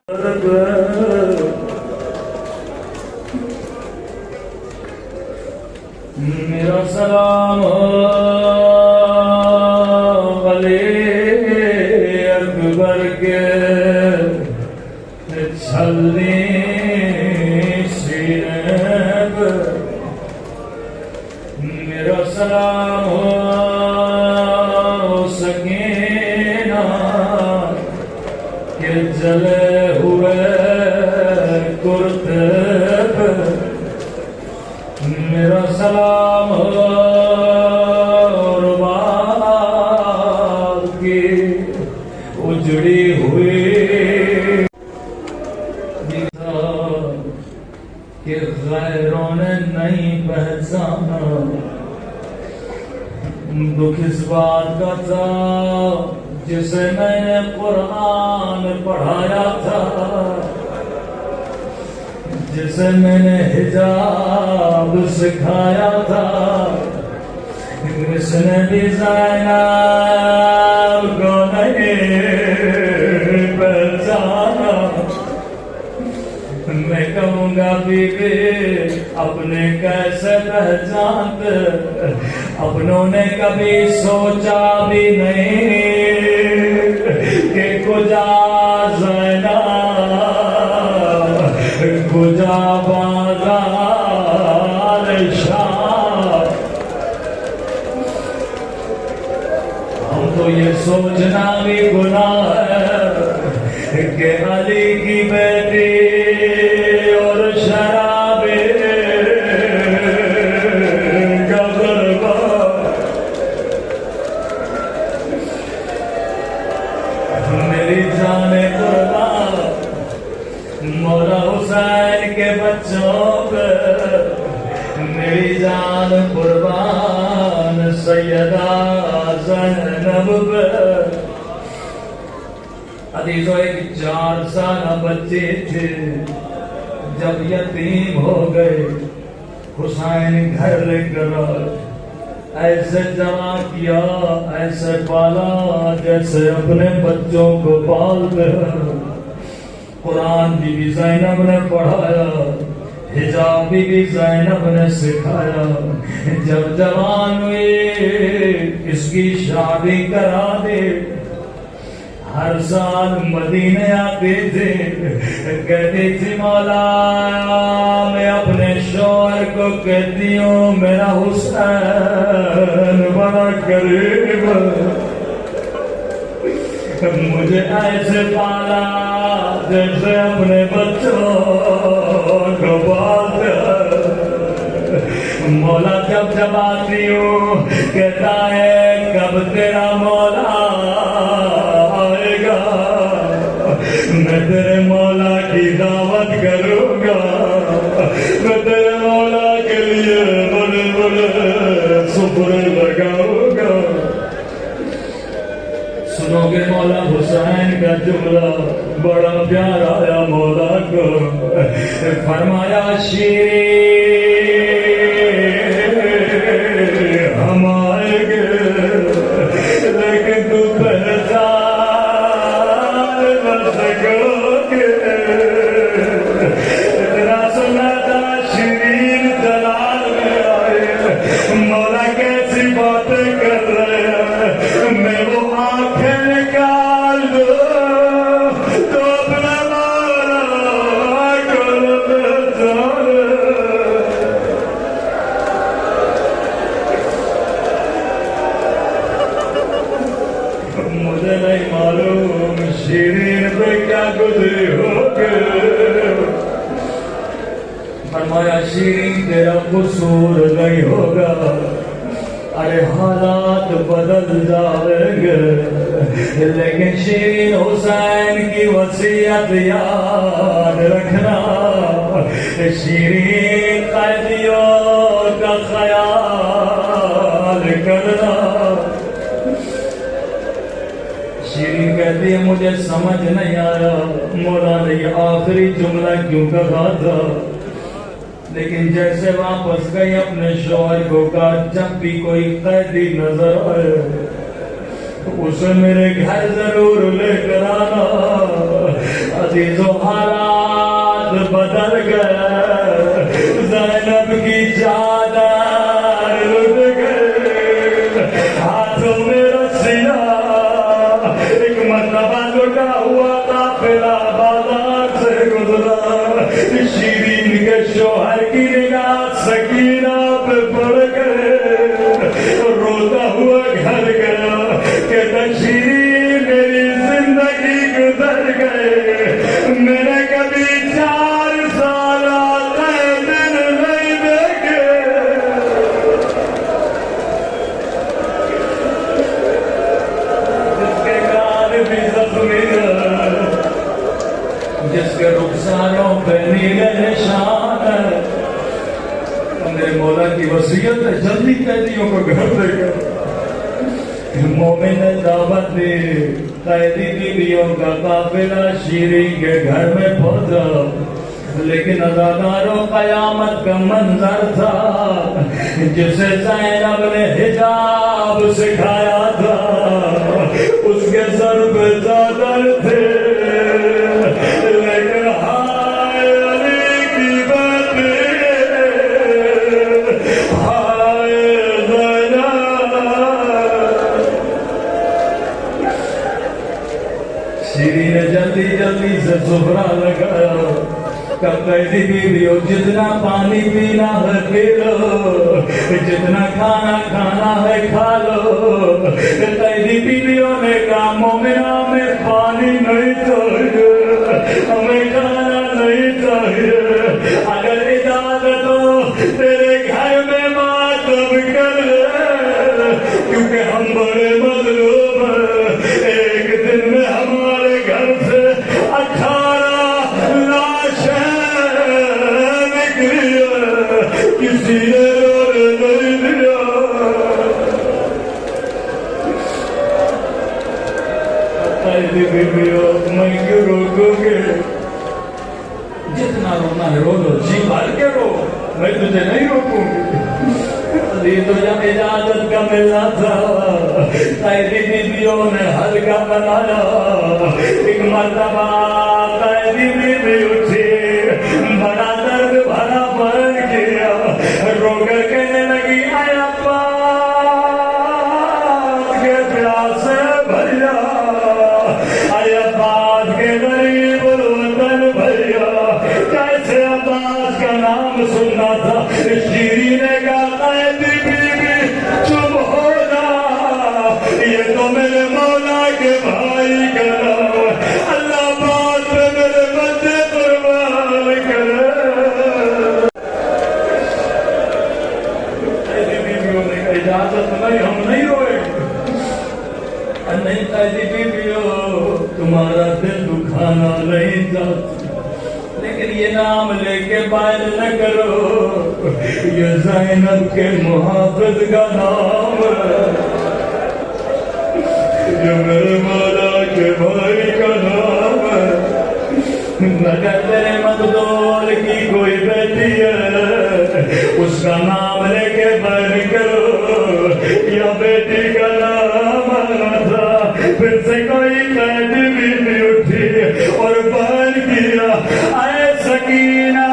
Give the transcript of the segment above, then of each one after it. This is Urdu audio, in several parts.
میرا سلام علی اکبر کے چھلنی سینے پر، میرا سلام سکینہ کے جلے ہوئے کرتے پر، میرا سلام رباب کی اجڑی ہوئی کہ غیروں نے نہیں پہچانا، دکھ اس بات کا تھا جسے میں نے قرآن پڑھایا تھا، جسے میں نے حجاب سکھایا تھا، اس نے بھی زینب کو نہیں پہچانا۔ میں کہوں گا بی بی اپنے کیسے پہچانتے، اپنوں نے کبھی سوچا بھی نہیں کہ کجا زینب کجا بازار شام۔ ہم تو یہ سوچنا بھی گناہ ہے کہ علی کی بیٹی اور شرابی کا دربار، میری جان قربان مولا حسین کے بچوں پہ، میری جان قربان سیدہ زینب پہ۔ عزیزو ایک 4 سالہ بچے تھے جب یتیم ہو گئے، حسین گھر لے کر ایسے جمع کیا، ایسے پالا جیسے اپنے بچوں کو پالتے ہیں۔ قرآن بھی زینب نے پڑھایا، حجاب بھی زینب نے سکھایا۔ جب جوان ہوئے اس کی شادی کرا دی، ہر سال مدینے آتے تھے، کہتی تھی مولا میں اپنے شوہر کو کہتی ہوں میرا حسین بڑا قریب، مجھے ایسے پالا جیسے اپنے بچوں کو پالتے۔ مولا جب جب آتی ہوں کہتا ہے کب تیرا مولا آئے گا، میں تیرے مولا کی دعوت کروں گا، میں تیرے مولا کے لیے بڑے بڑے سفرے لگاؤں گا۔ سنو گے مولا حسین کا جملہ بڑا پیار آیا مولا کو، فرمایا شیریں ہم آئیں گے لیکن تو پہچان نہ سکو گے، اتنا سنا تھا شیرین جلال میں آئے، مولا کیسی باتیں کر رہے ہیں، میں وہ آنکھیں نکال دوں تو اپنا مولا کو پہچان۔ مجھے نہیں معلوم شیرین پہ کیا گزری ہوگی، فرمایا شیرین تیرا قصور نہیں ہوگا، ارے حالات بدل جائیں گے، لیکن شیرین حسین کی وصیت یاد رکھنا، شیرین قیدیوں کا خیال کرنا۔ شیرین کہتی ہے مجھے سمجھ نہیں آیا مولا نے یہ آخری جملہ کیوں کہا تھا، لیکن جیسے واپس گئی اپنے شوہر کو کہا جب بھی کوئی قیدی نظر آئے اسے میرے گھر ضرور لے کر آنا۔ عزیزو میں نے کبھی 4 سال دن نہیں دیکھے، جس کے کان بھی زخمی ہے، جس کے رخساروں پہ نیلے نشان ہے۔ میرے مولا کی وصیت ہے جلدی قیدیوں کو گھر لے کر۔ مومن نے دعوت دی، قیدی بیویوں کا قافلہ شیریں کے گھر میں پہنچا، لیکن اداکاروں قیامت کا منظر تھا جسے زینب نے حجاب سکھایا تھا، اس کے سر پہ چادر تھے، لیکن ہائے علی کی بیٹی، ہائے شیریں نے جلدی جلدی سے سفرہ لگایا، کب قیدی بیویوں جتنا پانی پینا ہے پی لو، جتنا کھانا کھانا ہے کھا لو۔ قیدی بیویوں نے کہا مومنہ ہمیں پانی نہیں چاہیے، ہمیں کھانا نہیں چاہیے، اگر اجازت ہو تیرے گھر میں ماتم کر لے، کیونکہ ہم بڑے مظلوم ہیں، ایک دن میں ہمارے گھر سے 18 لاشیں نکلی ہیں، کسی نے رونے نہیں دیا۔ قیدی بیویوں میں کیوں روکو گے، جتنا رونا ہے رو لو، جی بھر کے رو، میں تجھے نہیں روکوں گی۔ تو جب اجازت کا ملنا تھا، قیدی بیویوں نے ہلکا بنایا، ایک مرتبہ قیدی بیوی اٹھی، بڑا درد بھرا بیان کیا، رو کر کہنے لگی اے عباس کے پیاسے بھیا، اے عباس کے غریب الوطن بھیا۔ کیسے عباس کا نام سننا تھا، شیریں نے کہا قیدی بیوی چپ ہو جا، یہ تو میرے مولا کے بھائی کا نام ہے، اللہ پاک پہ میرے بندے قربان کرے۔ قیدی بیویوں نے کہا اجازت نہیں، ہم نہیں روئے گے۔ نہیں قیدی بیویوں، تمہارا دل دکھانا نہیں چاہتی، لیکن یہ نام لے کے بات نہ کرو، یہ زینب کے محافظ کا نام ہے، یہ میرے مولا کے بھائی کا نام ہے۔ مگر تیرے مقدور کی کوئی بیٹی ہے، اس کا نام لے کے بات کرو، یا بیٹی کا نام آنا تھا۔ پھر سے کوئی قیدی بیوی اٹھی اور بیان کیا، اے سکینہ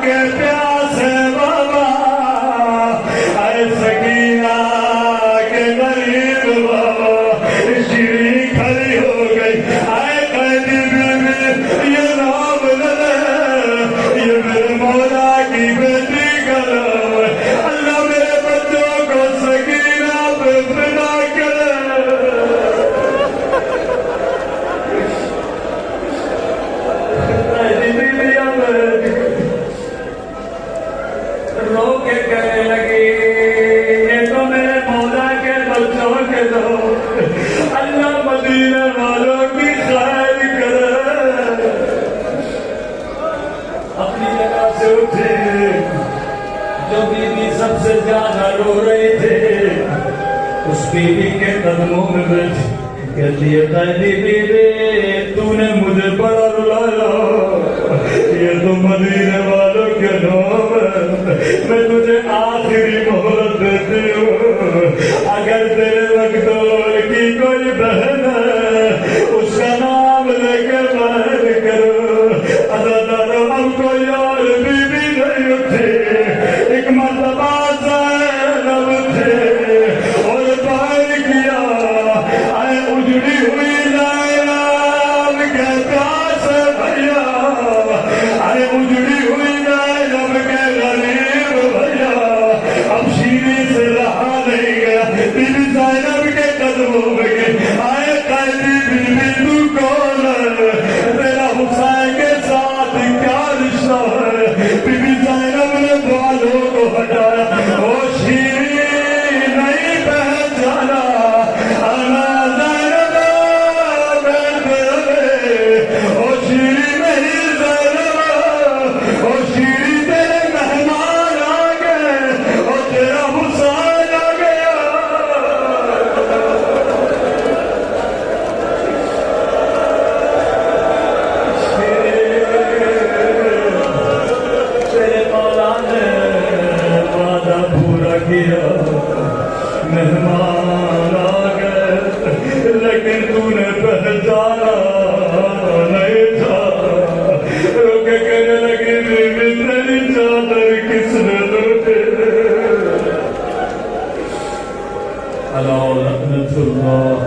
کے پیاسے بابا، اے سکینہ کے غریب بابا۔ شیریں کھڑی ہو گئی، اے قیدی بیوی یہ نام نہ لے، یہ میرے مولا کی بیٹی کا نام ہے، اللہ میرے بچوں کو سکینہ پہ فدا کرے۔ رو کے کہنے لگی یہ تو میرے مولا کے بچوں کے دو، اللہ مدینہ والوں کی خیر کرے۔ اپنی جگہ سے اٹھے، جو بیوی سب سے زیادہ رو رہی تھی اس بیوی کے قدموں میں بیٹھی، کہتی ہے قیدی بیوی تو نے مجھے بڑا رلایا، یہ تو مدینے والوں کے نام ہے، میں تجھے آخری مہلت دیتی ہوں، اگر تیرے مقدور کی کوئی بہن ہے اس کا نام لے کے بیان کرو۔ عزادارو اب کوئی اور بیوی نہیں اٹھی، ایک مرتبہ زینب تھے اور بیان کیا، اے اجڑی ہوئی زینب کہتے مہمان آ گئے لیکن تو نے پہچانا نہیں تھا. رو کے کہنے لگی بیوی تیری چادر کس نے لوٹے. الا لعنت اللہ